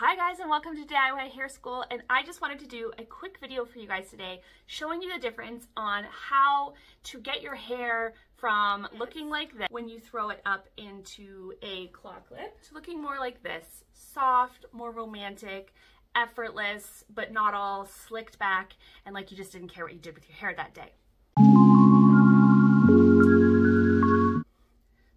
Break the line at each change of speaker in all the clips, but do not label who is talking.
Hi guys, and welcome to DIY Hair School, and I just wanted to do a quick video for you guys today showing you the difference on how to get your hair from looking like this when you throw it up into a claw clip to looking more like this, soft, more romantic, effortless, but not all slicked back and like you just didn't care what you did with your hair that day.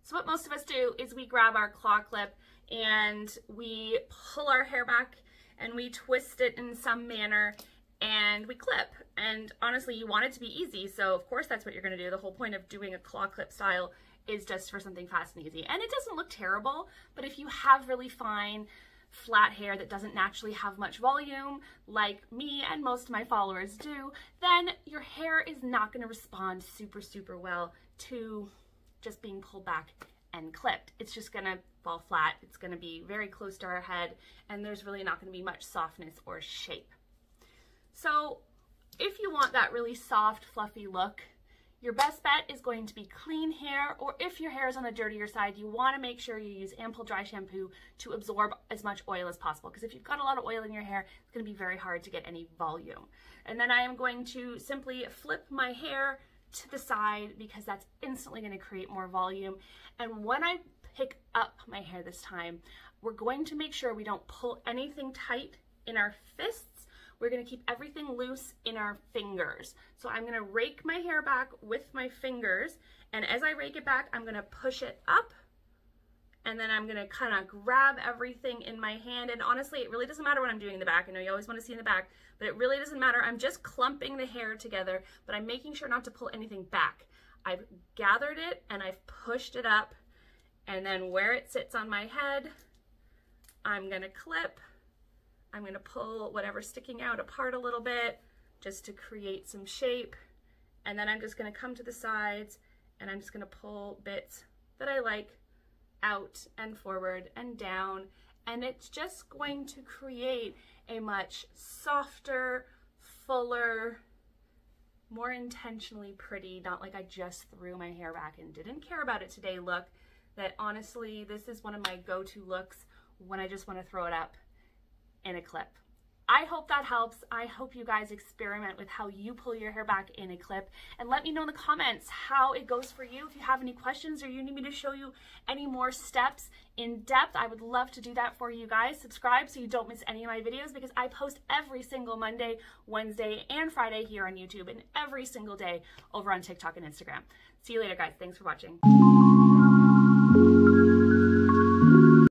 So what most of us do is we grab our claw clip and we pull our hair back and we twist it in some manner and we clip. And honestly, you want it to be easy, so of course that's what you're going to do. The whole point of doing a claw clip style is just for something fast and easy. And it doesn't look terrible, but if you have really fine flat hair that doesn't naturally have much volume, like me and most of my followers do, then your hair is not going to respond super well to just being pulled back and clipped. It's just gonna fall flat. It's gonna be very close to our head, and there's really not gonna be much softness or shape. So if you want that really soft, fluffy look, your best bet is going to be clean hair, or if your hair is on the dirtier side, you wanna make sure you use ample dry shampoo to absorb as much oil as possible, because if you've got a lot of oil in your hair, it's gonna be very hard to get any volume. And then I am going to simply flip my hair to the side because that's instantly going to create more volume. And when I pick up my hair this time, we're going to make sure we don't pull anything tight in our fists. We're going to keep everything loose in our fingers. So I'm going to rake my hair back with my fingers, and as I rake it back, I'm going to push it up, and then I'm going to kind of grab everything in my hand. And honestly, it really doesn't matter what I'm doing in the back. I know you always want to see in the back, but it really doesn't matter. I'm just clumping the hair together, but I'm making sure not to pull anything back. I've gathered it and I've pushed it up, and then where it sits on my head, I'm going to clip. I'm going to pull whatever's sticking out apart a little bit just to create some shape. And then I'm just going to come to the sides and I'm just going to pull bits that I like out and forward and down, and it's just going to create a much softer, fuller, more intentionally pretty, not like I just threw my hair back and didn't care about it today look. That honestly, this is one of my go-to looks when I just want to throw it up in a clip. I hope that helps. I hope you guys experiment with how you pull your hair back in a clip, and let me know in the comments how it goes for you. If you have any questions or you need me to show you any more steps in depth, I would love to do that for you guys. Subscribe so you don't miss any of my videos, because I post every single Monday, Wednesday, and Friday here on YouTube, and every single day over on TikTok and Instagram. See you later, guys. Thanks for watching.